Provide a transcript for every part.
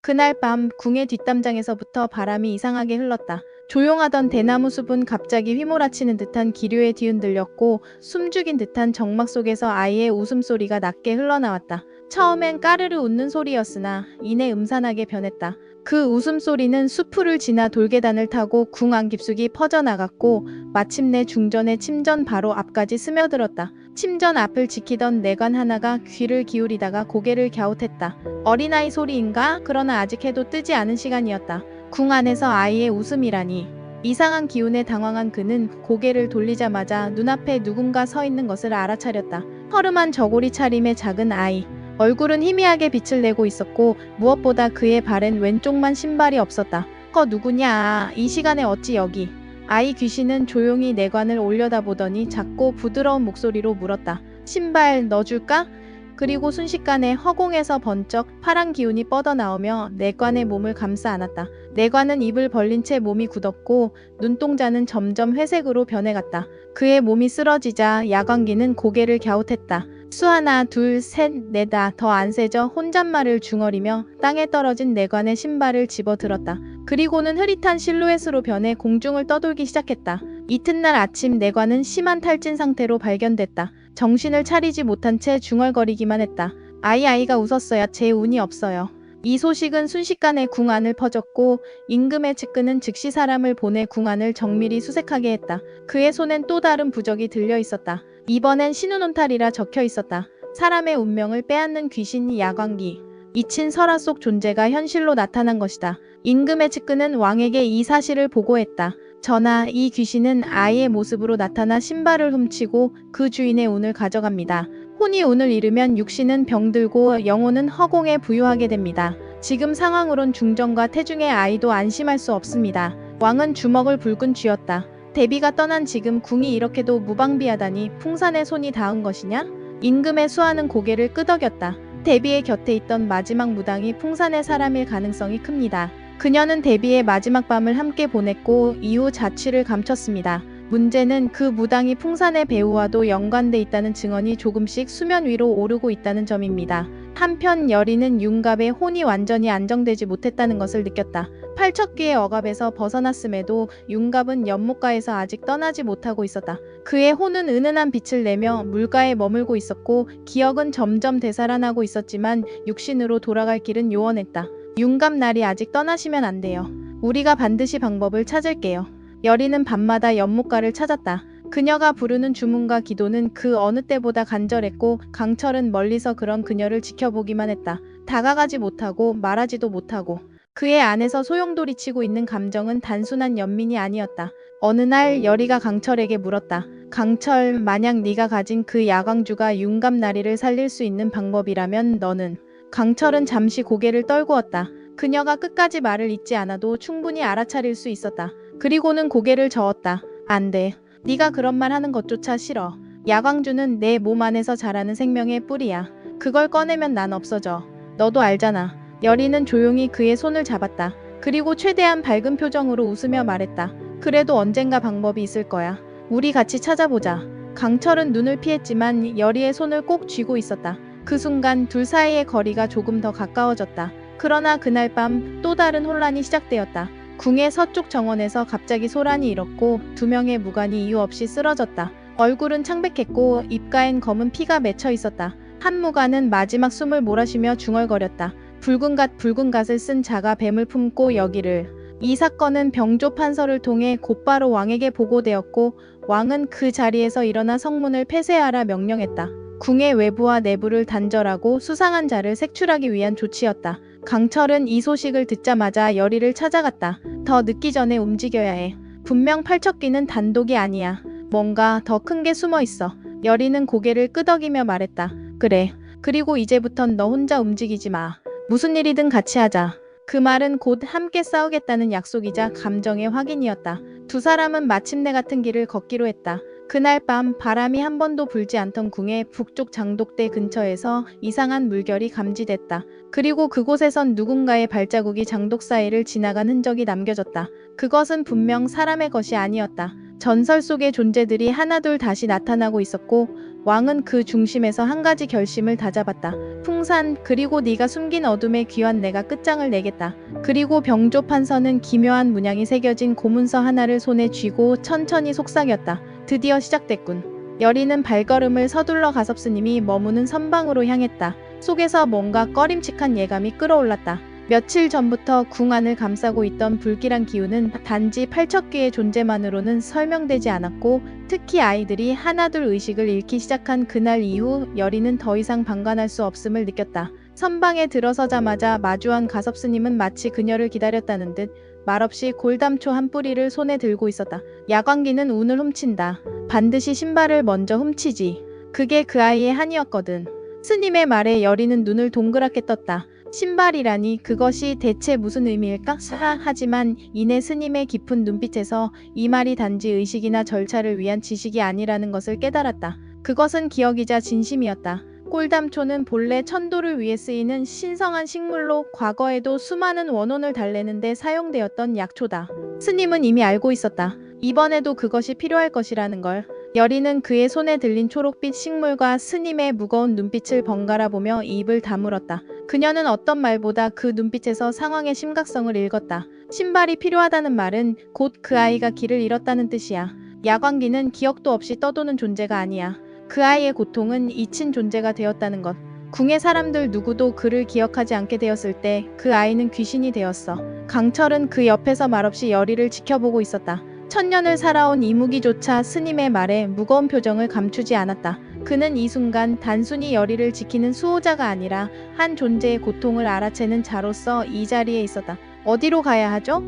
그날 밤 궁의 뒷담장에서부터 바람이 이상하게 흘렀다. 조용하던 대나무 숲은 갑자기 휘몰아치는 듯한 기류에 뒤흔들렸고 숨죽인 듯한 정막 속에서 아이의 웃음소리가 낮게 흘러나왔다. 처음엔 까르르 웃는 소리였으나 이내 음산하게 변했다. 그 웃음소리는 수풀을 지나 돌계단을 타고 궁 안 깊숙이 퍼져나갔고 마침내 중전의 침전 바로 앞까지 스며들었다. 침전 앞을 지키던 내관 하나가 귀를 기울이다가 고개를 갸웃했다. 어린아이 소리인가? 그러나 아직 해도 뜨지 않은 시간이었다. 궁 안에서 아이의 웃음이라니. 이상한 기운에 당황한 그는 고개를 돌리자마자 눈앞에 누군가 서 있는 것을 알아차렸다. 허름한 저고리 차림의 작은 아이. 얼굴은 희미하게 빛을 내고 있었고 무엇보다 그의 발엔 왼쪽만 신발이 없었다. 누구냐? 이 시간에 어찌 여기? 아이 귀신은 조용히 내관을 올려다보더니 작고 부드러운 목소리로 물었다. 신발 넣어줄까? 그리고 순식간에 허공에서 번쩍 파란 기운이 뻗어나오며 내관의 몸을 감싸 안았다. 내관은 입을 벌린 채 몸이 굳었고 눈동자는 점점 회색으로 변해갔다. 그의 몸이 쓰러지자 야광기는 고개를 갸웃했다. 수 하나 둘 셋 넷다 더 안 세져 혼잣말을 중얼이며 땅에 떨어진 내관의 신발을 집어들었다. 그리고는 흐릿한 실루엣으로 변해 공중을 떠돌기 시작했다. 이튿날 아침 내관은 심한 탈진 상태로 발견됐다. 정신을 차리지 못한 채 중얼거리기만 했다. 아이가 웃었어야 제 운이 없어요. 이 소식은 순식간에 궁 안을 퍼졌고 임금의 측근은 즉시 사람을 보내 궁 안을 정밀히 수색하게 했다. 그의 손엔 또 다른 부적이 들려 있었다. 이번엔 신운온탈이라 적혀 있었다. 사람의 운명을 빼앗는 귀신이 야광기. 잊힌 설화 속 존재가 현실로 나타난 것이다. 임금의 측근은 왕에게 이 사실을 보고했다. 전하, 이 귀신은 아이의 모습으로 나타나 신발을 훔치고 그 주인의 운을 가져갑니다. 혼이 운을 잃으면 육신은 병들고 영혼은 허공에 부유하게 됩니다. 지금 상황으론 중전과 태중의 아이도 안심할 수 없습니다. 왕은 주먹을 불끈 쥐었다. 대비가 떠난 지금 궁이 이렇게도 무방비하다니 풍산의 손이 닿은 것이냐? 임금의 수하는 고개를 끄덕였다. 대비의 곁에 있던 마지막 무당이 풍산의 사람일 가능성이 큽니다. 그녀는 대비의 마지막 밤을 함께 보냈고 이후 자취를 감췄습니다. 문제는 그 무당이 풍산의 배우와도 연관돼 있다는 증언이 조금씩 수면 위로 오르고 있다는 점입니다. 한편 여리는 윤갑의 혼이 완전히 안정되지 못했다는 것을 느꼈다. 팔척귀의 억압에서 벗어났음에도 윤갑은 연못가에서 아직 떠나지 못하고 있었다. 그의 혼은 은은한 빛을 내며 물가에 머물고 있었고 기억은 점점 되살아나고 있었지만 육신으로 돌아갈 길은 요원했다. 윤갑 날이 아직 떠나시면 안 돼요. 우리가 반드시 방법을 찾을게요. 여리는 밤마다 연못가를 찾았다. 그녀가 부르는 주문과 기도는 그 어느 때보다 간절했고 강철은 멀리서 그런 그녀를 지켜보기만 했다. 다가가지 못하고 말하지도 못하고 그의 안에서 소용돌이치고 있는 감정은 단순한 연민이 아니었다. 어느 날 여리가 강철에게 물었다. 강철, 만약 네가 가진 그 야광주가 윤갑나리를 살릴 수 있는 방법이라면 너는? 강철은 잠시 고개를 떨구었다. 그녀가 끝까지 말을 잇지 않아도 충분히 알아차릴 수 있었다. 그리고는 고개를 저었다. 안 돼. 네가 그런 말 하는 것조차 싫어. 야광주는 내 몸 안에서 자라는 생명의 뿌리야. 그걸 꺼내면 난 없어져. 너도 알잖아. 여리는 조용히 그의 손을 잡았다. 그리고 최대한 밝은 표정으로 웃으며 말했다. 그래도 언젠가 방법이 있을 거야. 우리 같이 찾아보자. 강철은 눈을 피했지만 여리의 손을 꼭 쥐고 있었다. 그 순간 둘 사이의 거리가 조금 더 가까워졌다. 그러나 그날 밤 또 다른 혼란이 시작되었다. 궁의 서쪽 정원에서 갑자기 소란이 일었고 두 명의 무관이 이유 없이 쓰러졌다. 얼굴은 창백했고 입가엔 검은 피가 맺혀 있었다. 한 무관은 마지막 숨을 몰아쉬며 중얼거렸다. 붉은 갓을 쓴 자가 뱀을 품고 여기를. 이 사건은 병조 판서를 통해 곧바로 왕에게 보고되었고 왕은 그 자리에서 일어나 성문을 폐쇄하라 명령했다. 궁의 외부와 내부를 단절하고 수상한 자를 색출하기 위한 조치였다. 강철은 이 소식을 듣자마자 여리를 찾아갔다. 더 늦기 전에 움직여야 해. 분명 팔척귀는 단독이 아니야. 뭔가 더 큰 게 숨어 있어. 여리는 고개를 끄덕이며 말했다. 그래. 그리고 이제부턴 너 혼자 움직이지 마. 무슨 일이든 같이 하자. 그 말은 곧 함께 싸우겠다는 약속이자 감정의 확인이었다. 두 사람은 마침내 같은 길을 걷기로 했다. 그날 밤 바람이 한 번도 불지 않던 궁의 북쪽 장독대 근처에서 이상한 물결이 감지됐다. 그리고 그곳에선 누군가의 발자국이 장독 사이를 지나간 흔적이 남겨졌다. 그것은 분명 사람의 것이 아니었다. 전설 속의 존재들이 하나둘 다시 나타나고 있었고 왕은 그 중심에서 한 가지 결심을 다잡았다. 풍산, 그리고 네가 숨긴 어둠의 귀환, 내가 끝장을 내겠다. 그리고 병조 판서는 기묘한 문양이 새겨진 고문서 하나를 손에 쥐고 천천히 속삭였다. 드디어 시작됐군. 여리는 발걸음을 서둘러 가섭스님이 머무는 선방으로 향했다. 속에서 뭔가 꺼림칙한 예감이 끌어올랐다. 며칠 전부터 궁 안을 감싸고 있던 불길한 기운은 단지 팔척귀의 존재만으로는 설명되지 않았고, 특히 아이들이 하나둘 의식을 잃기 시작한 그날 이후 여리는 더 이상 방관할 수 없음을 느꼈다. 선방에 들어서자마자 마주한 가섭스님은 마치 그녀를 기다렸다는 듯 말없이 골담초 한 뿌리를 손에 들고 있었다. 야광기는 운을 훔친다. 반드시 신발을 먼저 훔치지. 그게 그 아이의 한이었거든. 스님의 말에 여리는 눈을 동그랗게 떴다. 신발이라니, 그것이 대체 무슨 의미일까? 하지만 이내 스님의 깊은 눈빛에서 이 말이 단지 의식이나 절차를 위한 지식이 아니라는 것을 깨달았다. 그것은 기억이자 진심이었다. 꼴담초는 본래 천도를 위해 쓰이는 신성한 식물로 과거에도 수많은 원혼을 달래는 데 사용되었던 약초다. 스님은 이미 알고 있었다. 이번에도 그것이 필요할 것이라는 걸. 여리는 그의 손에 들린 초록빛 식물과 스님의 무거운 눈빛을 번갈아 보며 입을 다물었다. 그녀는 어떤 말보다 그 눈빛에서 상황의 심각성을 읽었다. 신발이 필요하다는 말은 곧 그 아이가 길을 잃었다는 뜻이야. 야광기는 기억도 없이 떠도는 존재가 아니야. 그 아이의 고통은 잊힌 존재가 되었다는 것. 궁의 사람들 누구도 그를 기억하지 않게 되었을 때 그 아이는 귀신이 되었어. 강철은 그 옆에서 말없이 여리를 지켜보고 있었다. 천년을 살아온 이무기조차 스님의 말에 무거운 표정을 감추지 않았다. 그는 이 순간 단순히 여리를 지키는 수호자가 아니라 한 존재의 고통을 알아채는 자로서 이 자리에 있었다. 어디로 가야 하죠?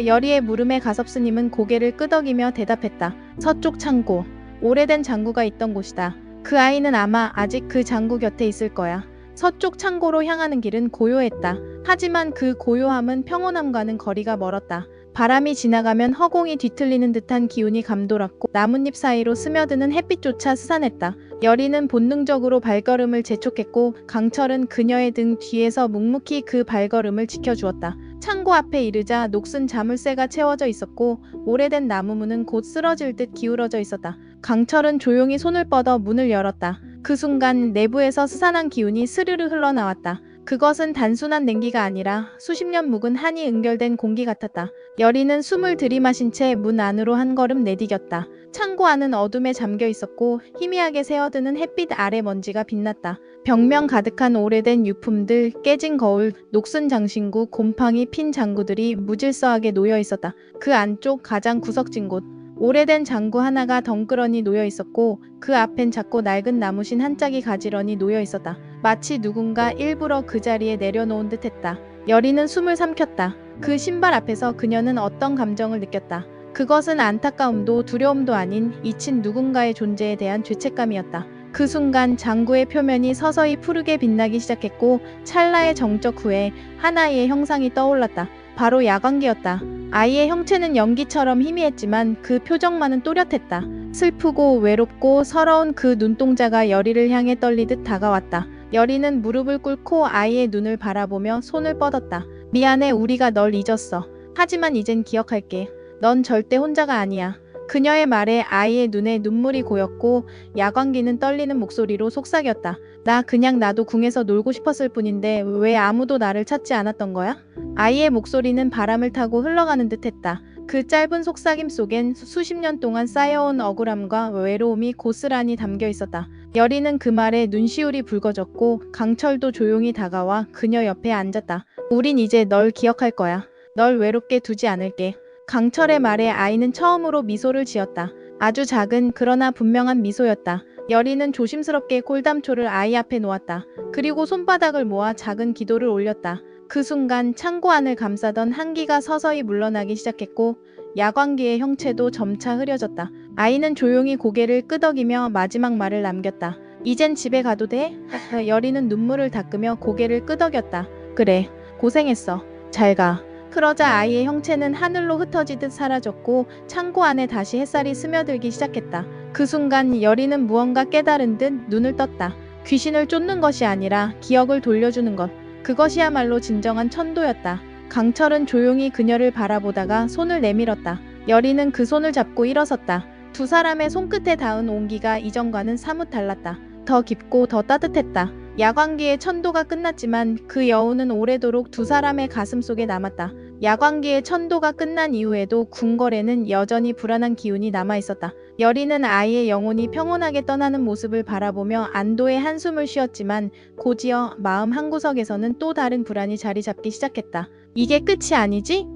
여리의 물음에 가섭스님은 고개를 끄덕이며 대답했다. 서쪽 창고. 오래된 장구가 있던 곳이다. 그 아이는 아마 아직 그 장구 곁에 있을 거야. 서쪽 창고로 향하는 길은 고요했다. 하지만 그 고요함은 평온함과는 거리가 멀었다. 바람이 지나가면 허공이 뒤틀리는 듯한 기운이 감돌았고, 나뭇잎 사이로 스며드는 햇빛조차 스산했다. 여리는 본능적으로 발걸음을 재촉했고, 강철은 그녀의 등 뒤에서 묵묵히 그 발걸음을 지켜주었다. 창고 앞에 이르자 녹슨 자물쇠가 채워져 있었고, 오래된 나무문은 곧 쓰러질 듯 기울어져 있었다. 강철은 조용히 손을 뻗어 문을 열었다. 그 순간 내부에서 스산한 기운이 스르르 흘러나왔다. 그것은 단순한 냉기가 아니라 수십 년 묵은 한이 응결된 공기 같았다. 여리는 숨을 들이마신 채 문 안으로 한 걸음 내디뎠다. 창고 안은 어둠에 잠겨 있었고, 희미하게 새어드는 햇빛 아래 먼지가 빛났다. 벽면 가득한 오래된 유품들, 깨진 거울, 녹슨 장신구, 곰팡이 핀 장구들이 무질서하게 놓여 있었다. 그 안쪽 가장 구석진 곳, 오래된 장구 하나가 덩그러니 놓여 있었고, 그 앞엔 작고 낡은 나무신 한 짝이 가지런히 놓여 있었다. 마치 누군가 일부러 그 자리에 내려놓은 듯했다. 여리는 숨을 삼켰다. 그 신발 앞에서 그녀는 어떤 감정을 느꼈다. 그것은 안타까움도 두려움도 아닌 잊힌 누군가의 존재에 대한 죄책감이었다. 그 순간 장구의 표면이 서서히 푸르게 빛나기 시작했고, 찰나의 정적 후에 하나의 형상이 떠올랐다. 바로 야광기였다. 아이의 형체는 연기처럼 희미했지만 그 표정만은 또렷했다. 슬프고 외롭고 서러운 그 눈동자가 여리를 향해 떨리듯 다가왔다. 여리는 무릎을 꿇고 아이의 눈을 바라보며 손을 뻗었다. 미안해, 우리가 널 잊었어. 하지만 이젠 기억할게. 넌 절대 혼자가 아니야. 그녀의 말에 아이의 눈에 눈물이 고였고, 야광기는 떨리는 목소리로 속삭였다. 나 그냥 나도 궁에서 놀고 싶었을 뿐인데 왜 아무도 나를 찾지 않았던 거야? 아이의 목소리는 바람을 타고 흘러가는 듯했다. 그 짧은 속삭임 속엔 수십 년 동안 쌓여온 억울함과 외로움이 고스란히 담겨 있었다. 여리는 그 말에 눈시울이 붉어졌고, 강철도 조용히 다가와 그녀 옆에 앉았다. 우린 이제 널 기억할 거야. 널 외롭게 두지 않을게. 강철의 말에 아이는 처음으로 미소를 지었다. 아주 작은 그러나 분명한 미소였다. 여리는 조심스럽게 꼴담초를 아이 앞에 놓았다. 그리고 손바닥을 모아 작은 기도를 올렸다. 그 순간 창고 안을 감싸던 한기가 서서히 물러나기 시작했고, 야광기의 형체도 점차 흐려졌다. 아이는 조용히 고개를 끄덕이며 마지막 말을 남겼다. 이젠 집에 가도 돼? 여리는 눈물을 닦으며 고개를 끄덕였다. 그래, 고생했어. 잘 가. 그러자 아이의 형체는 하늘로 흩어지듯 사라졌고, 창고 안에 다시 햇살이 스며들기 시작했다. 그 순간 여리는 무언가 깨달은 듯 눈을 떴다. 귀신을 쫓는 것이 아니라 기억을 돌려주는 것. 그것이야말로 진정한 천도였다. 강철은 조용히 그녀를 바라보다가 손을 내밀었다. 여리는 그 손을 잡고 일어섰다. 두 사람의 손끝에 닿은 온기가 이전과는 사뭇 달랐다. 더 깊고 더 따뜻했다. 야광기의 천도가 끝났지만 그 여운은 오래도록 두 사람의 가슴 속에 남았다. 야광기의 천도가 끝난 이후에도 궁궐에는 여전히 불안한 기운이 남아있었다. 여리는 아이의 영혼이 평온하게 떠나는 모습을 바라보며 안도의 한숨을 쉬었지만 곧이어 마음 한구석에서는 또 다른 불안이 자리 잡기 시작했다. 이게 끝이 아니지?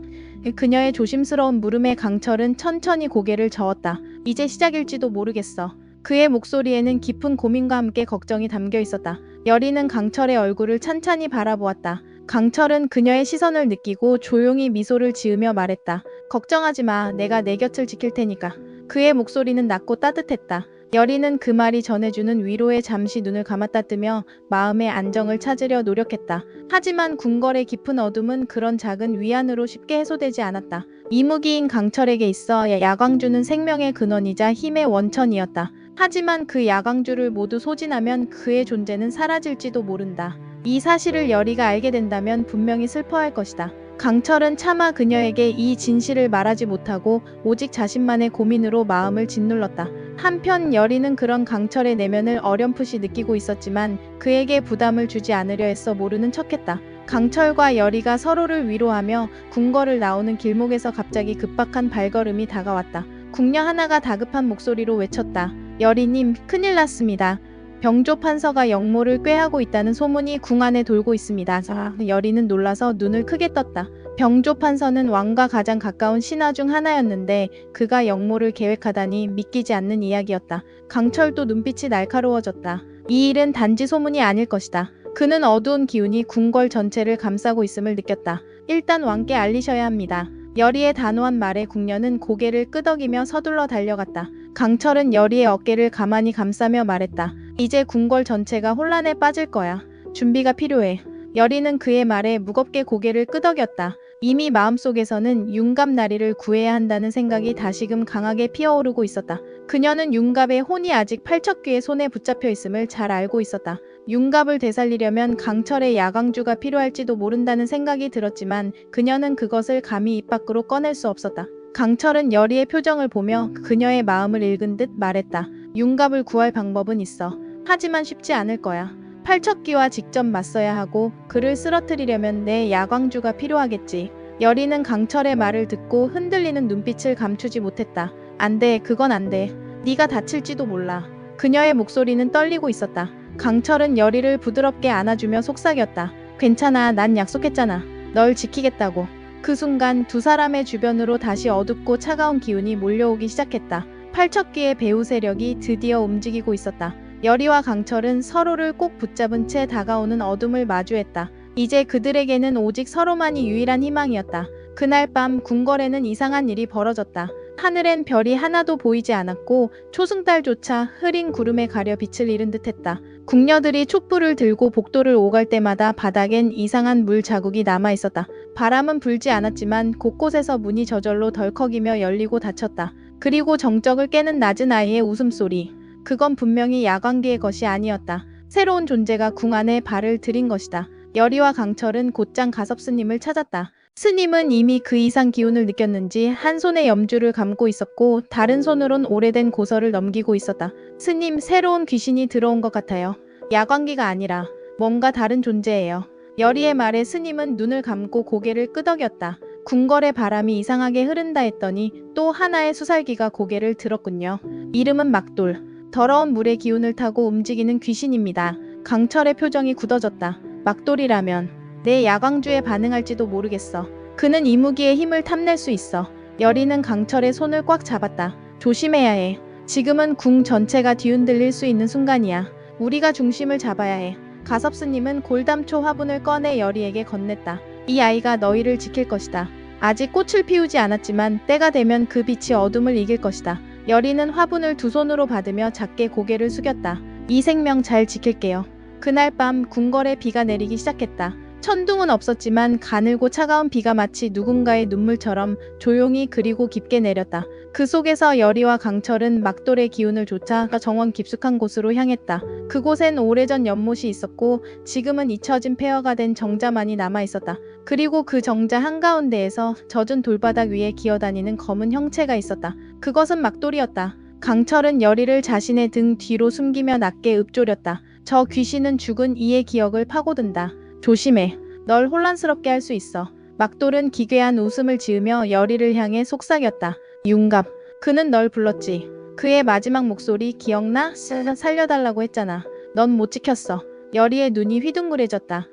그녀의 조심스러운 물음에 강철은 천천히 고개를 저었다. 이제 시작일지도 모르겠어. 그의 목소리에는 깊은 고민과 함께 걱정이 담겨 있었다. 여리는 강철의 얼굴을 찬찬히 바라보았다. 강철은 그녀의 시선을 느끼고 조용히 미소를 지으며 말했다. 걱정하지 마. 내가 내 곁을 지킬 테니까. 그의 목소리는 낮고 따뜻했다. 여리는 그 말이 전해주는 위로에 잠시 눈을 감았다 뜨며 마음의 안정을 찾으려 노력했다. 하지만 궁궐의 깊은 어둠은 그런 작은 위안으로 쉽게 해소되지 않았다. 이무기인 강철에게 있어 야광주는 생명의 근원이자 힘의 원천이었다. 하지만 그 야광주를 모두 소진하면 그의 존재는 사라질지도 모른다. 이 사실을 여리가 알게 된다면 분명히 슬퍼할 것이다. 강철은 차마 그녀에게 이 진실을 말하지 못하고 오직 자신만의 고민으로 마음을 짓눌렀다. 한편 여리는 그런 강철의 내면을 어렴풋이 느끼고 있었지만 그에게 부담을 주지 않으려 애써 모르는 척했다. 강철과 여리가 서로를 위로하며 궁궐을 나오는 길목에서 갑자기 급박한 발걸음이 다가왔다. 궁녀 하나가 다급한 목소리로 외쳤다. 여리님, 큰일 났습니다. 병조 판서가 역모를 꾀하고 있다는 소문이 궁 안에 돌고 있습니다. 여리는 놀라서 눈을 크게 떴다. 병조 판서는 왕과 가장 가까운 신하 중 하나였는데 그가 역모를 계획하다니 믿기지 않는 이야기였다. 강철도 눈빛이 날카로워졌다. 이 일은 단지 소문이 아닐 것이다. 그는 어두운 기운이 궁궐 전체를 감싸고 있음을 느꼈다. 일단 왕께 알리셔야 합니다. 여리의 단호한 말에 궁녀는 고개를 끄덕이며 서둘러 달려갔다. 강철은 여리의 어깨를 가만히 감싸며 말했다. 이제 궁궐 전체가 혼란에 빠질 거야. 준비가 필요해. 여리는 그의 말에 무겁게 고개를 끄덕였다. 이미 마음속에서는 융갑나리를 구해야 한다는 생각이 다시금 강하게 피어오르고 있었다. 그녀는 융갑의 혼이 아직 팔척귀의 손에 붙잡혀 있음을 잘 알고 있었다. 융갑을 되살리려면 강철의 야광주가 필요할지도 모른다는 생각이 들었지만 그녀는 그것을 감히 입 밖으로 꺼낼 수 없었다. 강철은 여리의 표정을 보며 그녀의 마음을 읽은 듯 말했다. 융갑을 구할 방법은 있어. 하지만 쉽지 않을 거야. 팔척귀와 직접 맞서야 하고 그를 쓰러뜨리려면 내 야광주가 필요하겠지. 여리는 강철의 말을 듣고 흔들리는 눈빛을 감추지 못했다. 안 돼, 그건 안 돼. 네가 다칠지도 몰라. 그녀의 목소리는 떨리고 있었다. 강철은 여리를 부드럽게 안아주며 속삭였다. 괜찮아, 난 약속했잖아. 널 지키겠다고. 그 순간 두 사람의 주변으로 다시 어둡고 차가운 기운이 몰려오기 시작했다. 팔척귀의 배후 세력이 드디어 움직이고 있었다. 여리와 강철은 서로를 꼭 붙잡은 채 다가오는 어둠을 마주했다. 이제 그들에게는 오직 서로만이 유일한 희망이었다. 그날 밤 궁궐에는 이상한 일이 벌어졌다. 하늘엔 별이 하나도 보이지 않았고 초승달조차 흐린 구름에 가려 빛을 잃은 듯했다. 궁녀들이 촛불을 들고 복도를 오갈 때마다 바닥엔 이상한 물 자국이 남아있었다. 바람은 불지 않았지만 곳곳에서 문이 저절로 덜컥이며 열리고 닫혔다. 그리고 정적을 깨는 낮은 아이의 웃음소리. 그건 분명히 야광기의 것이 아니었다. 새로운 존재가 궁 안에 발을 들인 것이다. 여리와 강철은 곧장 가섭스님을 찾았다. 스님은 이미 그 이상 기운을 느꼈는지 한 손에 염주를 감고 있었고 다른 손으론 오래된 고서를 넘기고 있었다. 스님, 새로운 귀신이 들어온 것 같아요. 야광기가 아니라 뭔가 다른 존재예요. 여리의 말에 스님은 눈을 감고 고개를 끄덕였다. 궁궐의 바람이 이상하게 흐른다 했더니 또 하나의 수살기가 고개를 들었군요. 이름은 막돌. 더러운 물의 기운을 타고 움직이는 귀신입니다. 강철의 표정이 굳어졌다. 막돌이라면 내 야광주에 반응할지도 모르겠어. 그는 이무기의 힘을 탐낼 수 있어. 여리는 강철의 손을 꽉 잡았다. 조심해야 해. 지금은 궁 전체가 뒤흔들릴 수 있는 순간이야. 우리가 중심을 잡아야 해. 가섭스님은 골담초 화분을 꺼내 여리에게 건넸다. 이 아이가 너희를 지킬 것이다. 아직 꽃을 피우지 않았지만 때가 되면 그 빛이 어둠을 이길 것이다. 여리는 화분을 두 손으로 받으며 작게 고개를 숙였다. 이 생명 잘 지킬게요. 그날 밤 궁궐에 비가 내리기 시작했다. 천둥은 없었지만 가늘고 차가운 비가 마치 누군가의 눈물처럼 조용히 그리고 깊게 내렸다. 그 속에서 여리와 강철은 막돌의 기운을 쫓아 정원 깊숙한 곳으로 향했다. 그곳엔 오래전 연못이 있었고 지금은 잊혀진 폐허가 된 정자만이 남아있었다. 그리고 그 정자 한가운데에서 젖은 돌바닥 위에 기어다니는 검은 형체가 있었다. 그것은 막돌이었다. 강철은 열이를 자신의 등 뒤로 숨기며 낮게 읊조렸다. 저 귀신은 죽은 이의 기억을 파고든다. 조심해. 널 혼란스럽게 할 수 있어. 막돌은 기괴한 웃음을 지으며 열이를 향해 속삭였다. 융갑. 그는 널 불렀지. 그의 마지막 목소리 기억나? 살려달라고 했잖아. 넌 못 지켰어. 열이의 눈이 휘둥그레졌다.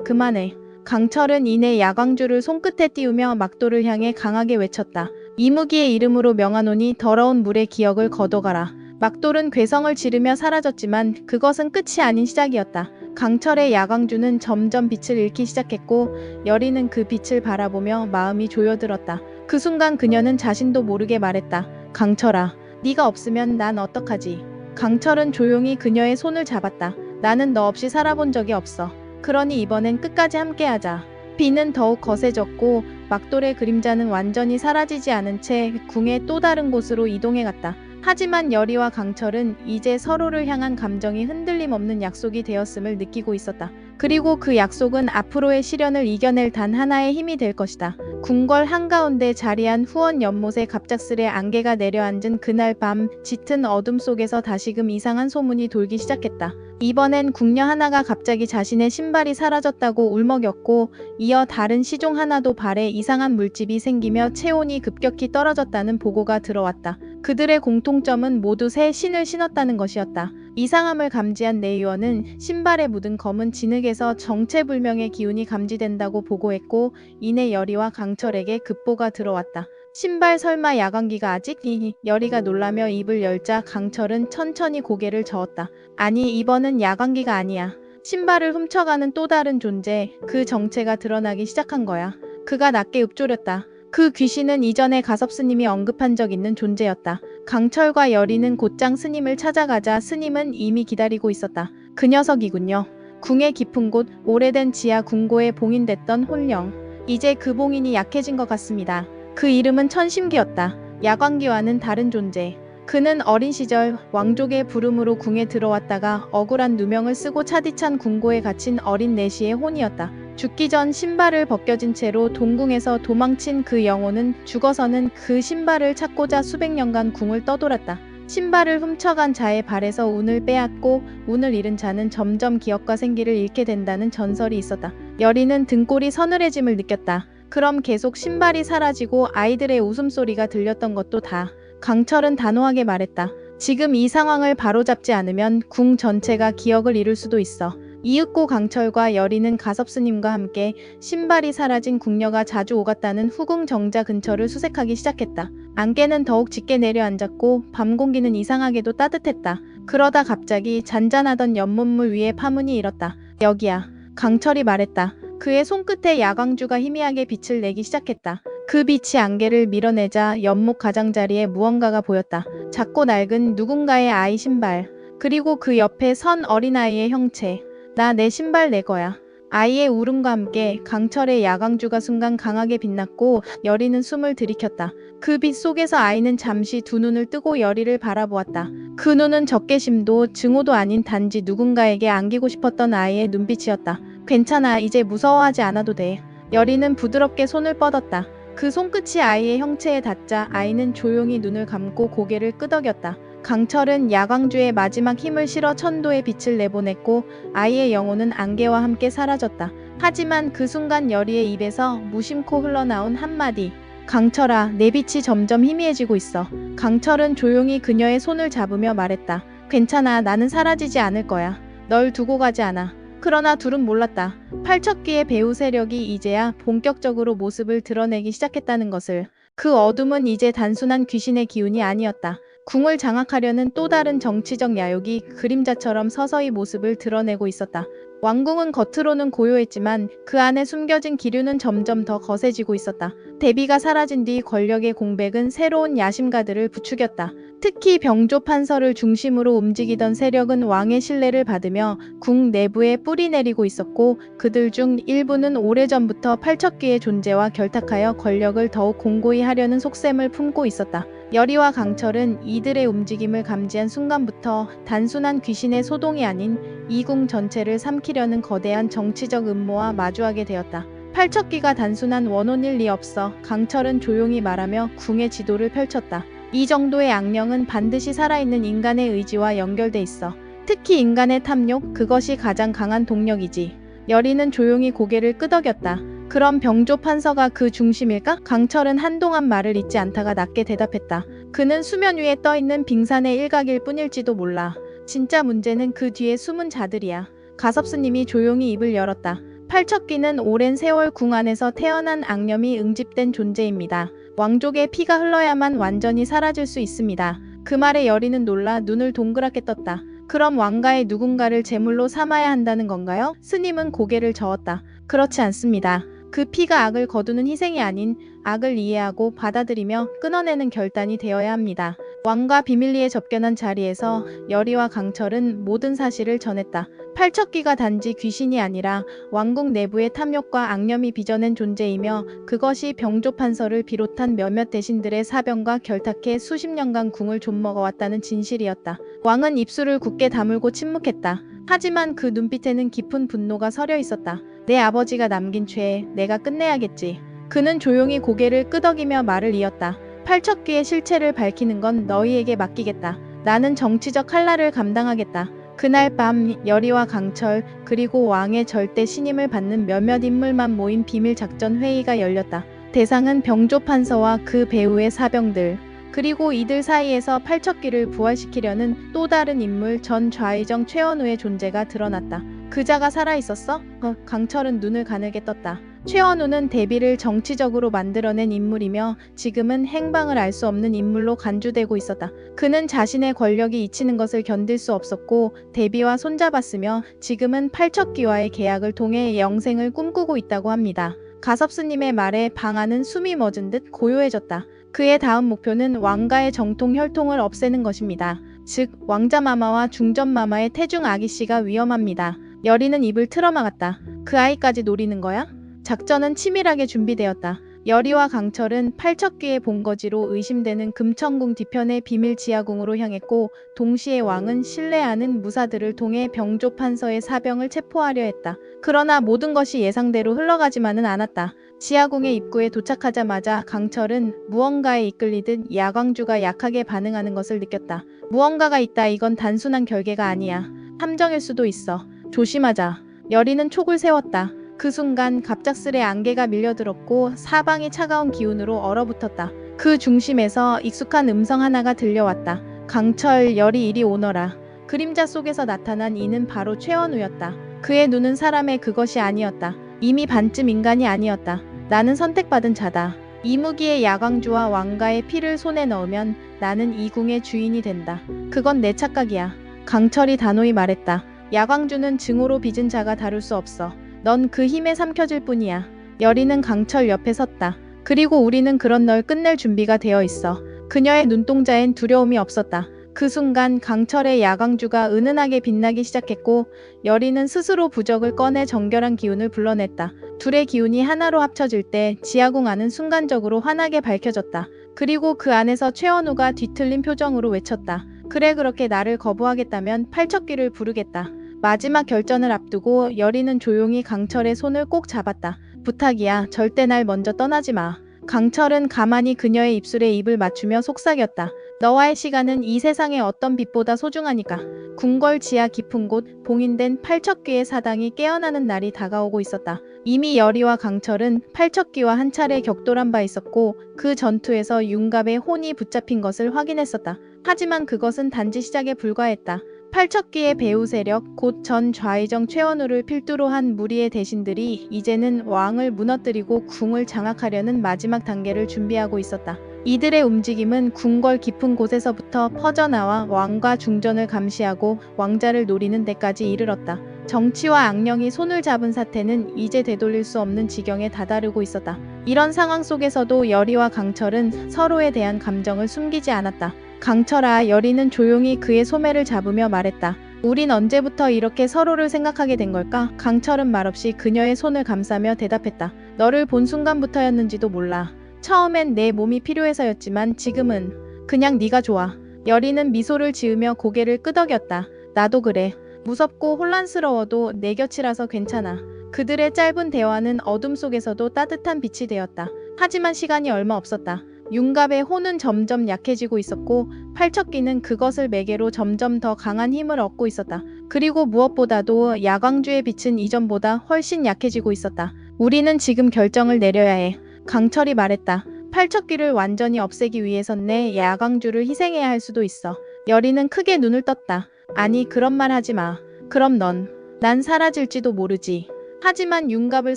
그만해. 강철은 이내 야광줄을 손끝에 띄우며 막돌을 향해 강하게 외쳤다. 이무기의 이름으로 명하노니 더러운 물의 기억을 걷어가라. 막돌은 괴성을 지르며 사라졌지만 그것은 끝이 아닌 시작이었다. 강철의 야광주는 점점 빛을 잃기 시작했고 열이는 그 빛을 바라보며 마음이 조여들었다. 그 순간 그녀는 자신도 모르게 말했다. 강철아, 네가 없으면 난 어떡하지? 강철은 조용히 그녀의 손을 잡았다. 나는 너 없이 살아본 적이 없어. 그러니 이번엔 끝까지 함께하자. 비는 더욱 거세졌고 막돌의 그림자는 완전히 사라지지 않은 채 궁의 또 다른 곳으로 이동해갔다. 하지만 열이와 강철은 이제 서로를 향한 감정이 흔들림 없는 약속이 되었음을 느끼고 있었다. 그리고 그 약속은 앞으로의 시련을 이겨낼 단 하나의 힘이 될 것이다. 궁궐 한가운데 자리한 후원 연못에 갑작스레 안개가 내려앉은 그날 밤 짙은 어둠 속에서 다시금 이상한 소문이 돌기 시작했다. 이번엔 궁녀 하나가 갑자기 자신의 신발이 사라졌다고 울먹였고 이어 다른 시종 하나도 발에 이상한 물집이 생기며 체온이 급격히 떨어졌다는 보고가 들어왔다. 그들의 공통점은 모두 새 신을 신었다는 것이었다. 이상함을 감지한 내의원은 신발에 묻은 검은 진흙에서 정체불명의 기운이 감지된다고 보고했고 이내 열이와 강철에게 급보가 들어왔다. 신발 설마 야광기가 아직? 열이가 놀라며 입을 열자 강철은 천천히 고개를 저었다. 아니 이번은 야광기가 아니야. 신발을 훔쳐가는 또 다른 존재, 그 정체가 드러나기 시작한 거야. 그가 낮게 읊조렸다. 그 귀신은 이전에 가섭스님이 언급한 적 있는 존재였다. 강철과 열이는 곧장 스님을 찾아가자 스님은 이미 기다리고 있었다. 그 녀석이군요. 궁의 깊은 곳, 오래된 지하 궁고에 봉인됐던 혼령. 이제 그 봉인이 약해진 것 같습니다. 그 이름은 천심기였다. 야광기와는 다른 존재. 그는 어린 시절 왕족의 부름으로 궁에 들어왔다가 억울한 누명을 쓰고 차디찬 궁고에 갇힌 어린 내시의 혼이었다. 죽기 전 신발을 벗겨진 채로 동궁에서 도망친 그 영혼은 죽어서는 그 신발을 찾고자 수백 년간 궁을 떠돌았다. 신발을 훔쳐간 자의 발에서 운을 빼앗고 운을 잃은 자는 점점 기억과 생기를 잃게 된다는 전설이 있었다. 열이는 등골이 서늘해짐을 느꼈다. 그럼 계속 신발이 사라지고 아이들의 웃음소리가 들렸던 것도 다. 강철은 단호하게 말했다. 지금 이 상황을 바로잡지 않으면 궁 전체가 기억을 잃을 수도 있어. 이윽고 강철과 열이는 가섭스님과 함께 신발이 사라진 궁녀가 자주 오갔다는 후궁 정자 근처를 수색하기 시작했다. 안개는 더욱 짙게 내려앉았고 밤 공기는 이상하게도 따뜻했다. 그러다 갑자기 잔잔하던 연못물 위에 파문이 일었다. 여기야. 강철이 말했다. 그의 손끝에 야광주가 희미하게 빛을 내기 시작했다. 그 빛이 안개를 밀어내자 연못 가장자리에 무언가가 보였다. 작고 낡은 누군가의 아이 신발. 그리고 그 옆에 선 어린아이의 형체. 나 내 신발 내 거야. 아이의 울음과 함께 강철의 야광주가 순간 강하게 빛났고 열이는 숨을 들이켰다. 그 빛 속에서 아이는 잠시 두 눈을 뜨고 열이를 바라보았다. 그 눈은 적개심도 증오도 아닌 단지 누군가에게 안기고 싶었던 아이의 눈빛이었다. 괜찮아, 이제 무서워하지 않아도 돼. 열이는 부드럽게 손을 뻗었다. 그 손끝이 아이의 형체에 닿자 아이는 조용히 눈을 감고 고개를 끄덕였다. 강철은 야광주의 마지막 힘을 실어 천도의 빛을 내보냈고 아이의 영혼은 안개와 함께 사라졌다. 하지만 그 순간 열이의 입에서 무심코 흘러나온 한마디. 강철아, 내 빛이 점점 희미해지고 있어. 강철은 조용히 그녀의 손을 잡으며 말했다. 괜찮아, 나는 사라지지 않을 거야. 널 두고 가지 않아. 그러나 둘은 몰랐다. 팔척귀의 배후 세력이 이제야 본격적으로 모습을 드러내기 시작했다는 것을. 그 어둠은 이제 단순한 귀신의 기운이 아니었다. 궁을 장악하려는 또 다른 정치적 야욕이 그림자처럼 서서히 모습을 드러내고 있었다. 왕궁은 겉으로는 고요했지만 그 안에 숨겨진 기류는 점점 더 거세지고 있었다. 대비가 사라진 뒤 권력의 공백은 새로운 야심가들을 부추겼다. 특히 병조 판서를 중심으로 움직이던 세력은 왕의 신뢰를 받으며 궁 내부에 뿌리 내리고 있었고 그들 중 일부는 오래전부터 팔척귀의 존재와 결탁하여 권력을 더욱 공고히 하려는 속셈을 품고 있었다. 열이와 강철은 이들의 움직임을 감지한 순간부터 단순한 귀신의 소동이 아닌 이궁 전체를 삼키려는 거대한 정치적 음모와 마주하게 되었다. 팔척귀가 단순한 원혼일 리 없어. 강철은 조용히 말하며 궁의 지도를 펼쳤다. 이 정도의 악령은 반드시 살아있는 인간의 의지와 연결돼 있어. 특히 인간의 탐욕, 그것이 가장 강한 동력이지. 여리는 조용히 고개를 끄덕였다. 그럼 병조 판서가 그 중심일까? 강철은 한동안 말을 잇지 않다가 낮게 대답했다. 그는 수면 위에 떠있는 빙산의 일각일 뿐일지도 몰라. 진짜 문제는 그 뒤에 숨은 자들이야. 가섭스님이 조용히 입을 열었다. 팔척귀는 오랜 세월 궁 안에서 태어난 악념이 응집된 존재입니다. 왕족의 피가 흘러야만 완전히 사라질 수 있습니다. 그 말에 여리는 놀라 눈을 동그랗게 떴다. 그럼 왕가의 누군가를 제물로 삼아야 한다는 건가요? 스님은 고개를 저었다. 그렇지 않습니다. 그 피가 악을 거두는 희생이 아닌 악을 이해하고 받아들이며 끊어내는 결단이 되어야 합니다. 왕과 비밀리에 접견한 자리에서 여리와 강철은 모든 사실을 전했다. 팔척귀가 단지 귀신이 아니라 왕국 내부의 탐욕과 악념이 빚어낸 존재이며 그것이 병조 판서를 비롯한 몇몇 대신들의 사병과 결탁해 수십 년간 궁을 좀먹어왔다는 진실이었다. 왕은 입술을 굳게 다물고 침묵했다. 하지만 그 눈빛에는 깊은 분노가 서려 있었다. 내 아버지가 남긴 죄, 내가 끝내야겠지. 그는 조용히 고개를 끄덕이며 말을 이었다. 팔척귀의 실체를 밝히는 건 너희에게 맡기겠다. 나는 정치적 칼날을 감당하겠다. 그날 밤 여리와 강철 그리고 왕의 절대 신임을 받는 몇몇 인물만 모인 비밀 작전 회의가 열렸다. 대상은 병조 판서와 그 배후의 사병들 그리고 이들 사이에서 팔척귀를 부활시키려는 또 다른 인물 전 좌의정 최원우의 존재가 드러났다. 그자가 살아있었어? 강철은 눈을 가늘게 떴다. 최원우는 대비를 정치적으로 만들어낸 인물이며 지금은 행방을 알 수 없는 인물로 간주되고 있었다. 그는 자신의 권력이 잊히는 것을 견딜 수 없었고 대비와 손잡았으며 지금은 팔척귀와의 계약을 통해 영생을 꿈꾸고 있다고 합니다. 가섭스님의 말에 방 안은 숨이 멎은 듯 고요해졌다. 그의 다음 목표는 왕가의 정통 혈통을 없애는 것입니다. 즉 왕자마마와 중전마마의 태중 아기씨가 위험합니다. 여리는 입을 틀어막았다. 그 아이까지 노리는 거야? 작전은 치밀하게 준비되었다. 여리와 강철은 팔척귀의 본거지로 의심되는 금천궁 뒤편의 비밀 지하궁으로 향했고 동시에 왕은 신뢰하는 무사들을 통해 병조 판서의 사병을 체포하려 했다. 그러나 모든 것이 예상대로 흘러가지만은 않았다. 지하궁의 입구에 도착하자마자 강철은 무언가에 이끌리듯 야광주가 약하게 반응하는 것을 느꼈다. 무언가가 있다. 이건 단순한 결계가 아니야. 함정일 수도 있어. 조심하자. 여리는 촉을 세웠다. 그 순간 갑작스레 안개가 밀려들었고 사방이 차가운 기운으로 얼어붙었다. 그 중심에서 익숙한 음성 하나가 들려왔다. 강철, 여리 이리 오너라. 그림자 속에서 나타난 이는 바로 최원우였다. 그의 눈은 사람의 그것이 아니었다. 이미 반쯤 인간이 아니었다. 나는 선택받은 자다. 이무기의 야광주와 왕가의 피를 손에 넣으면 나는 이 궁의 주인이 된다. 그건 내 착각이야. 강철이 단호히 말했다. 야광주는 증오로 빚은 자가 다룰 수 없어. 넌 그 힘에 삼켜질 뿐이야. 여리는 강철 옆에 섰다. 그리고 우리는 그런 널 끝낼 준비가 되어 있어. 그녀의 눈동자엔 두려움이 없었다. 그 순간 강철의 야광주가 은은하게 빛나기 시작했고 여리는 스스로 부적을 꺼내 정결한 기운을 불러냈다. 둘의 기운이 하나로 합쳐질 때 지하궁 안은 순간적으로 환하게 밝혀졌다. 그리고 그 안에서 최원우가 뒤틀린 표정으로 외쳤다. 그래, 그렇게 나를 거부하겠다면 팔척귀를 부르겠다. 마지막 결전을 앞두고 여리는 조용히 강철의 손을 꼭 잡았다. 부탁이야. 절대 날 먼저 떠나지 마. 강철은 가만히 그녀의 입술에 입을 맞추며 속삭였다. 너와의 시간은 이 세상의 어떤 빛보다 소중하니까. 궁궐 지하 깊은 곳 봉인된 팔척귀의 사당이 깨어나는 날이 다가오고 있었다. 이미 여리와 강철은 팔척귀와 한 차례 격돌한 바 있었고 그 전투에서 윤갑의 혼이 붙잡힌 것을 확인했었다. 하지만 그것은 단지 시작에 불과했다. 팔척귀의 배후 세력, 곧 전 좌의정 최원우를 필두로 한 무리의 대신들이 이제는 왕을 무너뜨리고 궁을 장악하려는 마지막 단계를 준비하고 있었다. 이들의 움직임은 궁궐 깊은 곳에서부터 퍼져나와 왕과 중전을 감시하고 왕자를 노리는 데까지 이르렀다. 정치와 악령이 손을 잡은 사태는 이제 되돌릴 수 없는 지경에 다다르고 있었다. 이런 상황 속에서도 여리와 강철은 서로에 대한 감정을 숨기지 않았다. 강철아, 여리는 조용히 그의 소매를 잡으며 말했다. 우린 언제부터 이렇게 서로를 생각하게 된 걸까? 강철은 말없이 그녀의 손을 감싸며 대답했다. 너를 본 순간부터였는지도 몰라. 처음엔 내 몸이 필요해서였지만 지금은 그냥 네가 좋아. 여리는 미소를 지으며 고개를 끄덕였다. 나도 그래. 무섭고 혼란스러워도 내 곁이라서 괜찮아. 그들의 짧은 대화는 어둠 속에서도 따뜻한 빛이 되었다. 하지만 시간이 얼마 없었다. 윤갑의 혼은 점점 약해지고 있었고 팔척기는 그것을 매개로 점점 더 강한 힘을 얻고 있었다. 그리고 무엇보다도 야광주의 빛은 이전보다 훨씬 약해지고 있었다. 우리는 지금 결정을 내려야 해. 강철이 말했다. 팔척기를 완전히 없애기 위해선 내 야광주를 희생해야 할 수도 있어. 여리는 크게 눈을 떴다. 아니 그런 말 하지 마. 그럼 난 사라질지도 모르지. 하지만 윤갑을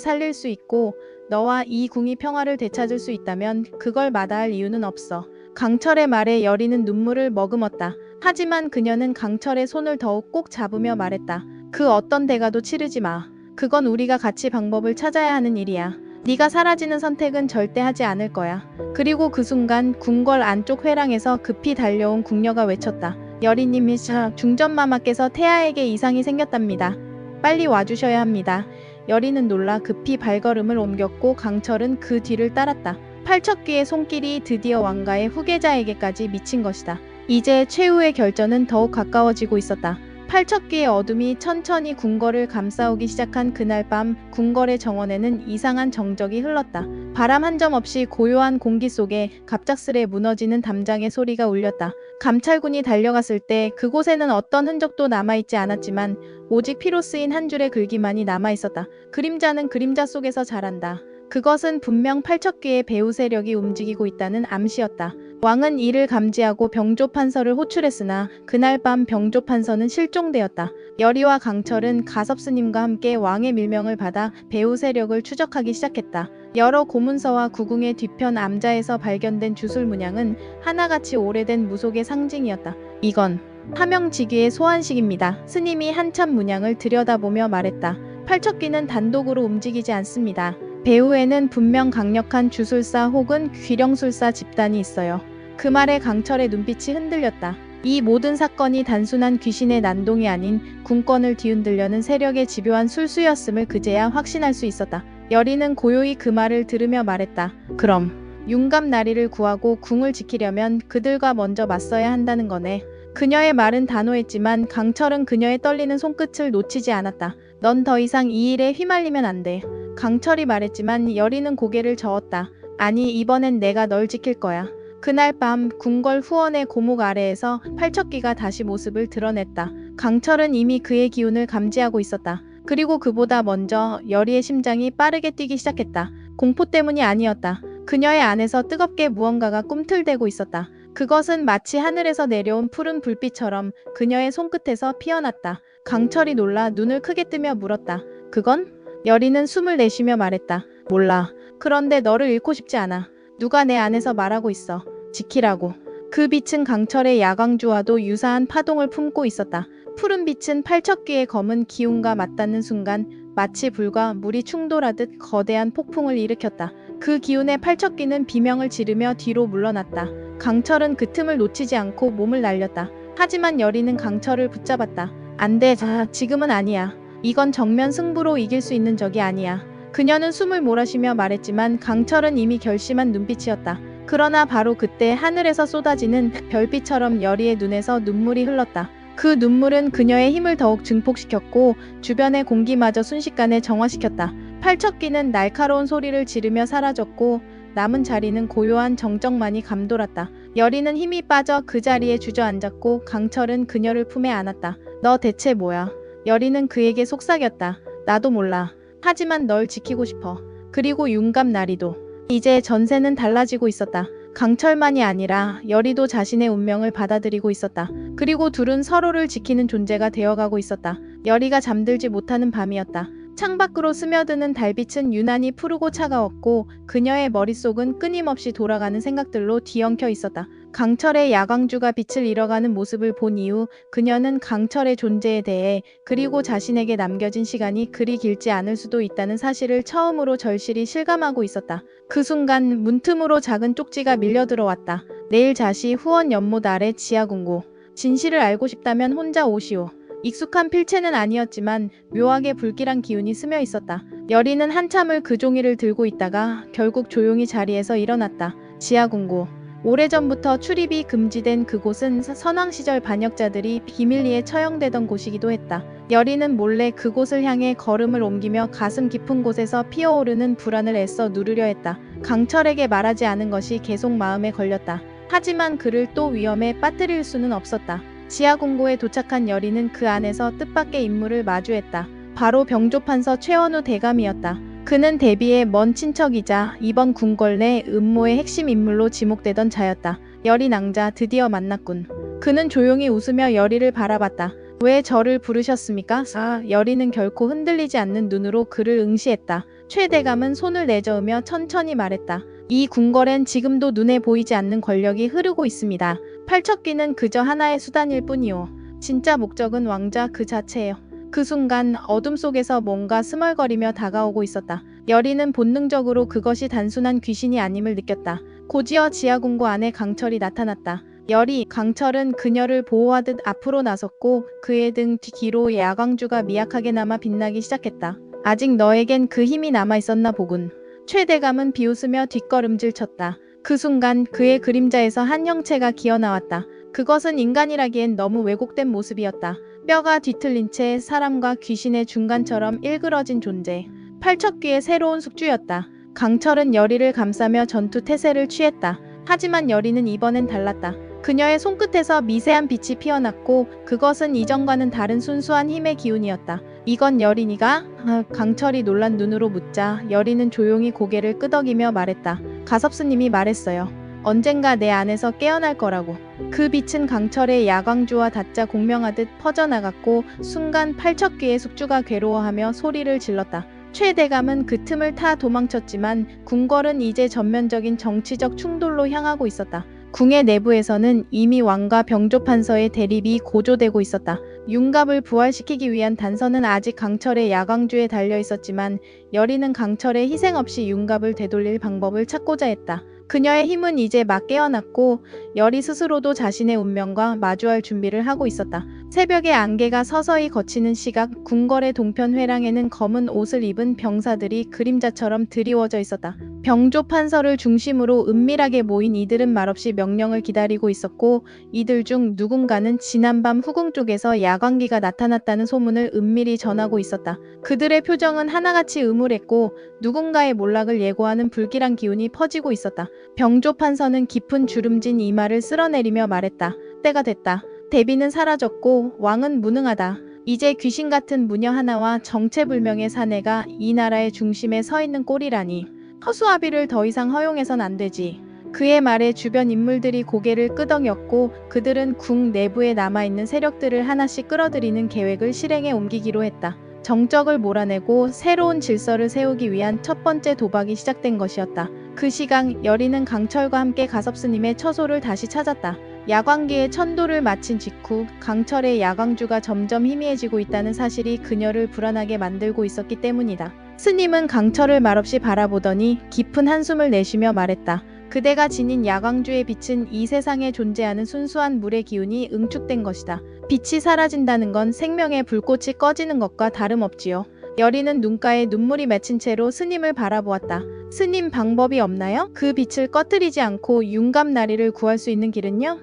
살릴 수 있고 너와 이 궁이 평화를 되찾을 수 있다면 그걸 마다할 이유는 없어. 강철의 말에 여리는 눈물을 머금었다. 하지만 그녀는 강철의 손을 더욱 꼭 잡으며 말했다. 그 어떤 대가도 치르지 마. 그건 우리가 같이 방법을 찾아야 하는 일이야. 네가 사라지는 선택은 절대 하지 않을 거야. 그리고 그 순간 궁궐 안쪽 회랑에서 급히 달려온 궁녀가 외쳤다. 여리님이 중전마마께서 태아에게 이상이 생겼답니다. 빨리 와주셔야 합니다. 여리는 놀라 급히 발걸음을 옮겼고 강철은 그 뒤를 따랐다. 팔척귀의 손길이 드디어 왕가의 후계자에게까지 미친 것이다. 이제 최후의 결전은 더욱 가까워지고 있었다. 팔척귀의 어둠이 천천히 궁궐을 감싸오기 시작한 그날 밤 궁궐의 정원에는 이상한 정적이 흘렀다. 바람 한 점 없이 고요한 공기 속에 갑작스레 무너지는 담장의 소리가 울렸다. 감찰군이 달려갔을 때 그곳에는 어떤 흔적도 남아있지 않았지만 오직 피로 쓰인 한 줄의 글귀만이 남아있었다. 그림자는 그림자 속에서 자란다. 그것은 분명 팔척귀의 배후 세력이 움직이고 있다는 암시였다. 왕은 이를 감지하고 병조 판서를 호출했으나 그날 밤 병조 판서는 실종되었다. 여리와 강철은 가섭스님과 함께 왕의 밀명을 받아 배후 세력을 추적하기 시작했다. 여러 고문서와 구궁의 뒤편 암자에서 발견된 주술 문양은 하나같이 오래된 무속의 상징이었다. 이건 하명지귀의 소환식입니다. 스님이 한참 문양을 들여다보며 말했다. 팔척귀는 단독으로 움직이지 않습니다. 배후에는 분명 강력한 주술사 혹은 귀령술사 집단이 있어요. 그 말에 강철의 눈빛이 흔들렸다. 이 모든 사건이 단순한 귀신의 난동이 아닌 궁권을 뒤흔들려는 세력의 집요한 술수였음을 그제야 확신할 수 있었다. 여리는 고요히 그 말을 들으며 말했다. 그럼 윤갑 나리를 구하고 궁을 지키려면 그들과 먼저 맞서야 한다는 거네. 그녀의 말은 단호했지만 강철은 그녀의 떨리는 손끝을 놓치지 않았다. 넌 더 이상 이 일에 휘말리면 안 돼. 강철이 말했지만 여리는 고개를 저었다. 아니 이번엔 내가 널 지킬 거야. 그날 밤 궁궐 후원의 고목 아래에서 팔척귀가 다시 모습을 드러냈다. 강철은 이미 그의 기운을 감지하고 있었다. 그리고 그보다 먼저 여리의 심장이 빠르게 뛰기 시작했다. 공포 때문이 아니었다. 그녀의 안에서 뜨겁게 무언가가 꿈틀대고 있었다. 그것은 마치 하늘에서 내려온 푸른 불빛처럼 그녀의 손끝에서 피어났다. 강철이 놀라 눈을 크게 뜨며 물었다. 그건? 여리는 숨을 내쉬며 말했다. 몰라. 그런데 너를 잃고 싶지 않아. 누가 내 안에서 말하고 있어. 지키라고. 그 빛은 강철의 야광주와도 유사한 파동을 품고 있었다. 푸른 빛은 팔척귀의 검은 기운과 맞닿는 순간 마치 불과 물이 충돌하듯 거대한 폭풍을 일으켰다. 그 기운에 팔척귀는 비명을 지르며 뒤로 물러났다. 강철은 그 틈을 놓치지 않고 몸을 날렸다. 하지만 여리는 강철을 붙잡았다. 안 돼, 지금은 아니야. 이건 정면 승부로 이길 수 있는 적이 아니야. 그녀는 숨을 몰아쉬며 말했지만 강철은 이미 결심한 눈빛이었다. 그러나 바로 그때 하늘에서 쏟아지는 별빛처럼 여리의 눈에서 눈물이 흘렀다. 그 눈물은 그녀의 힘을 더욱 증폭시켰고 주변의 공기마저 순식간에 정화시켰다. 팔척귀는 날카로운 소리를 지르며 사라졌고 남은 자리는 고요한 정적만이 감돌았다. 여리는 힘이 빠져 그 자리에 주저앉았고 강철은 그녀를 품에 안았다. 너 대체 뭐야? 여리는 그에게 속삭였다. 나도 몰라. 하지만 널 지키고 싶어. 그리고 윤갑 나리도. 이제 전세는 달라지고 있었다. 강철만이 아니라 여리도 자신의 운명을 받아들이고 있었다. 그리고 둘은 서로를 지키는 존재가 되어가고 있었다. 여리가 잠들지 못하는 밤이었다. 창밖으로 스며드는 달빛은 유난히 푸르고 차가웠고 그녀의 머릿속은 끊임없이 돌아가는 생각들로 뒤엉켜 있었다. 강철의 야광주가 빛을 잃어가는 모습을 본 이후 그녀는 강철의 존재에 대해 그리고 자신에게 남겨진 시간이 그리 길지 않을 수도 있다는 사실을 처음으로 절실히 실감하고 있었다. 그 순간 문틈으로 작은 쪽지가 밀려 들어왔다. 내일 자시 후원 연못 아래 지하궁고. 진실을 알고 싶다면 혼자 오시오. 익숙한 필체는 아니었지만 묘하게 불길한 기운이 스며 있었다. 여리는 한참을 그 종이를 들고 있다가 결국 조용히 자리에서 일어났다. 지하궁고. 오래전부터 출입이 금지된 그곳은 선왕시절 반역자들이 비밀리에 처형되던 곳이기도 했다. 여리는 몰래 그곳을 향해 걸음을 옮기며 가슴 깊은 곳에서 피어오르는 불안을 애써 누르려 했다. 강철에게 말하지 않은 것이 계속 마음에 걸렸다. 하지만 그를 또 위험에 빠뜨릴 수는 없었다. 지하 공고에 도착한 여리는 그 안에서 뜻밖의 인물을 마주했다. 바로 병조판서 최원우 대감이었다. 그는 대비의 먼 친척이자 이번 궁궐 내 음모의 핵심 인물로 지목되던 자였다. 여리 낭자, 드디어 만났군. 그는 조용히 웃으며 여리를 바라봤다. 왜 저를 부르셨습니까? 여리는 결코 흔들리지 않는 눈으로 그를 응시했다. 최 대감은 손을 내저으며 천천히 말했다. 이 궁궐엔 지금도 눈에 보이지 않는 권력이 흐르고 있습니다. 팔척귀는 그저 하나의 수단일 뿐이오. 진짜 목적은 왕좌 그 자체예요. 그 순간 어둠 속에서 뭔가 스멀거리며 다가오고 있었다. 여리는 본능적으로 그것이 단순한 귀신이 아님을 느꼈다. 곧이어 지하공고 안에 강철이 나타났다. 여리, 강철은 그녀를 보호하듯 앞으로 나섰고 그의 등 뒤로 야광주가 미약하게 남아 빛나기 시작했다. 아직 너에겐 그 힘이 남아있었나 보군. 최 대감은 비웃으며 뒷걸음질 쳤다. 그 순간 그의 그림자에서 한 형체가 기어나왔다. 그것은 인간이라기엔 너무 왜곡된 모습이었다. 뼈가 뒤틀린 채 사람과 귀신의 중간처럼 일그러진 존재. 팔척귀의 새로운 숙주였다. 강철은 여리를 감싸며 전투 태세를 취했다. 하지만 여리는 이번엔 달랐다. 그녀의 손끝에서 미세한 빛이 피어났고 그것은 이전과는 다른 순수한 힘의 기운이었다. 이건 여린이가? 강철이 놀란 눈으로 묻자 여리는 조용히 고개를 끄덕이며 말했다. 가섭스님이 말했어요. 언젠가 내 안에서 깨어날 거라고. 그 빛은 강철의 야광주와 닿자 공명하듯 퍼져나갔고 순간 팔척귀의 숙주가 괴로워하며 소리를 질렀다. 최 대감은 그 틈을 타 도망쳤지만 궁궐은 이제 전면적인 정치적 충돌로 향하고 있었다. 궁의 내부에서는 이미 왕과 병조판서의 대립이 고조되고 있었다. 윤갑을 부활시키기 위한 단서는 아직 강철의 야광주에 달려 있었지만 여리는 강철의 희생 없이 윤갑을 되돌릴 방법을 찾고자 했다. 그녀의 힘은 이제 막 깨어났고 여리 스스로도 자신의 운명과 마주할 준비를 하고 있었다. 새벽의 안개가 서서히 걷히는 시각, 궁궐의 동편 회랑에는 검은 옷을 입은 병사들이 그림자처럼 드리워져 있었다. 병조판서를 중심으로 은밀하게 모인 이들은 말없이 명령을 기다리고 있었고 이들 중 누군가는 지난밤 후궁 쪽에서 야광기가 나타났다는 소문을 은밀히 전하고 있었다. 그들의 표정은 하나같이 음울했고 누군가의 몰락을 예고하는 불길한 기운이 퍼지고 있었다. 병조판서는 깊은 주름진 이마를 쓸어내리며 말했다. 때가 됐다. 대비는 사라졌고 왕은 무능하다. 이제 귀신 같은 무녀 하나와 정체불명의 사내가 이 나라의 중심에 서 있는 꼴이라니. 허수아비를 더 이상 허용해선 안 되지. 그의 말에 주변 인물들이 고개를 끄덕였고 그들은 궁 내부에 남아있는 세력들을 하나씩 끌어들이는 계획을 실행에 옮기기로 했다. 정적을 몰아내고 새로운 질서를 세우기 위한 첫 번째 도박이 시작된 것이었다. 그 시각 여리는 강철과 함께 가섭스님의 처소를 다시 찾았다. 야광기의 천도를 마친 직후 강철의 야광주가 점점 희미해지고 있다는 사실이 그녀를 불안하게 만들고 있었기 때문이다. 스님은 강철을 말없이 바라보더니 깊은 한숨을 내쉬며 말했다. 그대가 지닌 야광주의 빛은 이 세상에 존재하는 순수한 물의 기운이 응축된 것이다. 빛이 사라진다는 건 생명의 불꽃이 꺼지는 것과 다름없지요. 여리는 눈가에 눈물이 맺힌 채로 스님을 바라보았다. 스님, 방법이 없나요? 그 빛을 꺼뜨리지 않고 윤갑나리를 구할 수 있는 길은요?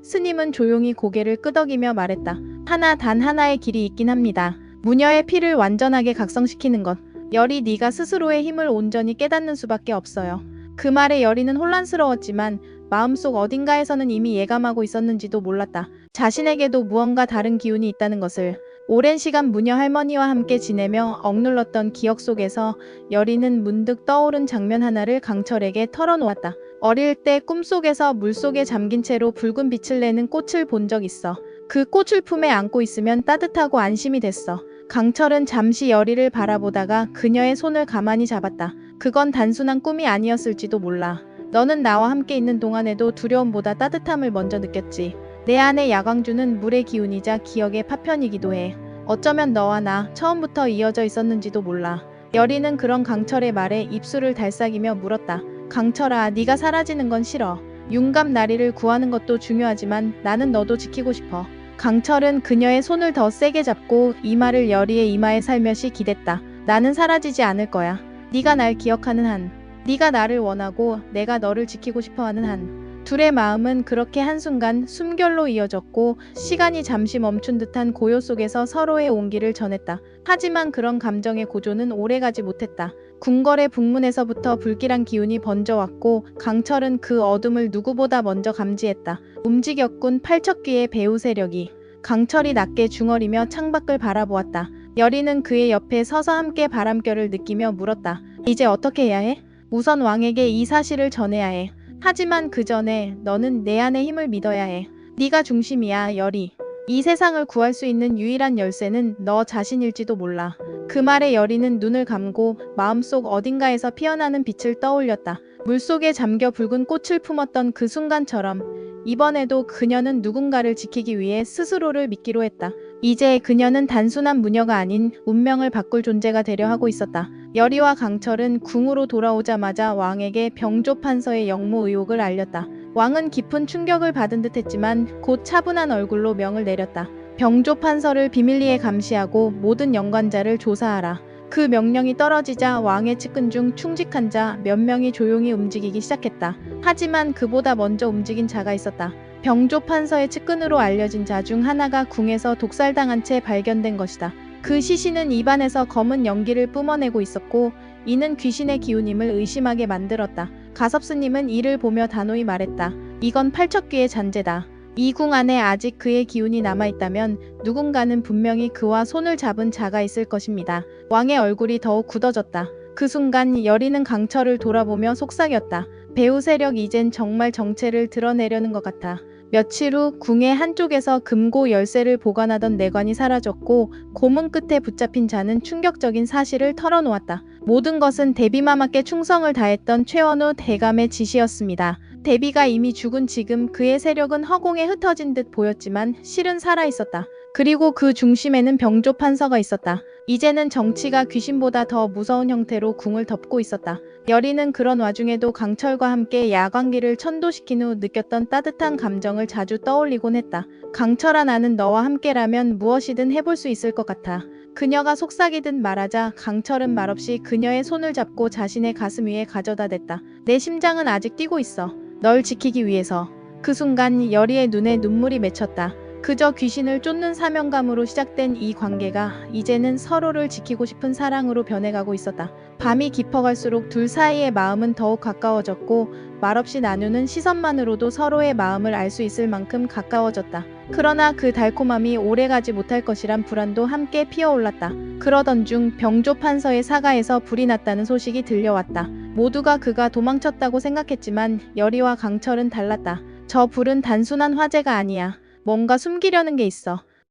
스님은 조용히 고개를 끄덕이며 말했다. 단 하나의 길이 있긴 합니다. 무녀의 피를 완전하게 각성시키는 것. 여리, 네가 스스로의 힘을 온전히 깨닫는 수밖에 없어요. 그 말에 여리는 혼란스러웠지만 마음속 어딘가에서는 이미 예감하고 있었는지도 몰랐다. 자신에게도 무언가 다른 기운이 있다는 것을. 오랜 시간 무녀 할머니와 함께 지내며 억눌렀던 기억 속에서 여리는 문득 떠오른 장면 하나를 강철에게 털어놓았다. 어릴 때 꿈속에서 물속에 잠긴 채로 붉은 빛을 내는 꽃을 본 적 있어. 그 꽃을 품에 안고 있으면 따뜻하고 안심이 됐어. 강철은 잠시 여리를 바라보다가 그녀의 손을 가만히 잡았다. 그건 단순한 꿈이 아니었을지도 몰라. 너는 나와 함께 있는 동안에도 두려움보다 따뜻함을 먼저 느꼈지. 내 안의 야광주는 물의 기운이자 기억의 파편이기도 해. 어쩌면 너와 나 처음부터 이어져 있었는지도 몰라. 여리는 그런 강철의 말에 입술을 달싹이며 물었다. 강철아, 네가 사라지는 건 싫어. 윤갑나리를 구하는 것도 중요하지만 나는 너도 지키고 싶어. 강철은 그녀의 손을 더 세게 잡고 이마를 여리의 이마에 살며시 기댔다. 나는 사라지지 않을 거야. 네가 날 기억하는 한, 네가 나를 원하고 내가 너를 지키고 싶어하는 한. 둘의 마음은 그렇게 한순간 숨결로 이어졌고 시간이 잠시 멈춘 듯한 고요 속에서 서로의 온기를 전했다. 하지만 그런 감정의 고조는 오래가지 못했다. 궁궐의 북문에서부터 불길한 기운이 번져왔고 강철은 그 어둠을 누구보다 먼저 감지했다. 움직였군 팔척귀의 배후 세력이. 강철이 낮게 중얼이며 창밖을 바라보았다. 여리는 그의 옆에 서서 함께 바람결을 느끼며 물었다. 이제 어떻게 해야 해? 우선 왕에게 이 사실을 전해야 해. 하지만 그 전에 너는 내 안의 힘을 믿어야 해. 네가 중심이야, 여리. 이 세상을 구할 수 있는 유일한 열쇠는 너 자신일지도 몰라. 그 말에 여리는 눈을 감고 마음속 어딘가에서 피어나는 빛을 떠올렸다. 물속에 잠겨 붉은 꽃을 품었던 그 순간처럼 이번에도 그녀는 누군가를 지키기 위해 스스로를 믿기로 했다. 이제 그녀는 단순한 무녀가 아닌 운명을 바꿀 존재가 되려 하고 있었다. 여리와 강철은 궁으로 돌아오자마자 왕에게 병조판서의 역모 의혹을 알렸다. 왕은 깊은 충격을 받은 듯 했지만 곧 차분한 얼굴로 명을 내렸다. 병조판서를 비밀리에 감시하고 모든 연관자를 조사하라. 그 명령이 떨어지자 왕의 측근 중 충직한 자 몇 명이 조용히 움직이기 시작했다. 하지만 그보다 먼저 움직인 자가 있었다. 병조판서의 측근으로 알려진 자 중 하나가 궁에서 독살당한 채 발견된 것이다. 그 시신은 입안에서 검은 연기를 뿜어내고 있었고 이는 귀신의 기운임을 의심하게 만들었다. 가섭스님은 이를 보며 단호히 말했다. 이건 팔척귀의 잔재다. 이 궁 안에 아직 그의 기운이 남아있다면 누군가는 분명히 그와 손을 잡은 자가 있을 것입니다. 왕의 얼굴이 더욱 굳어졌다. 그 순간 여리는 강철을 돌아보며 속삭였다. 배후 세력 이젠 정말 정체를 드러내려는 것 같아. 며칠 후 궁의 한쪽에서 금고 열쇠를 보관하던 내관이 사라졌고 고문 끝에 붙잡힌 자는 충격적인 사실을 털어놓았다. 모든 것은 데비마마께 충성을 다했던 최원우 대감의 지시였습니다. 데비가 이미 죽은 지금 그의 세력은 허공에 흩어진 듯 보였지만 실은 살아있었다. 그리고 그 중심에는 병조판서가 있었다. 이제는 정치가 귀신보다 더 무서운 형태로 궁을 덮고 있었다. 여리는 그런 와중에도 강철과 함께 야광기를 천도시킨 후 느꼈던 따뜻한 감정을 자주 떠올리곤 했다. 강철아, 나는 너와 함께라면 무엇이든 해볼 수 있을 것 같아. 그녀가 속삭이듯 말하자 강철은 말없이 그녀의 손을 잡고 자신의 가슴 위에 가져다 댔다. 내 심장은 아직 뛰고 있어. 널 지키기 위해서. 그 순간 여리의 눈에 눈물이 맺혔다. 그저 귀신을 쫓는 사명감으로 시작된 이 관계가 이제는 서로를 지키고 싶은 사랑으로 변해가고 있었다. 밤이 깊어갈수록 둘 사이의 마음은 더욱 가까워졌고 말없이 나누는 시선만으로도 서로의 마음을 알 수 있을 만큼 가까워졌다. 그러나 그 달콤함이 오래가지 못할 것이란 불안도 함께 피어올랐다. 그러던 중 병조판서의 사가에서 불이 났다는 소식이 들려왔다. 모두가 그가 도망쳤다고 생각했지만 여리와 강철은 달랐다. 저 불은 단순한 화재가 아니야. 뭔가 숨기려는 게 있어.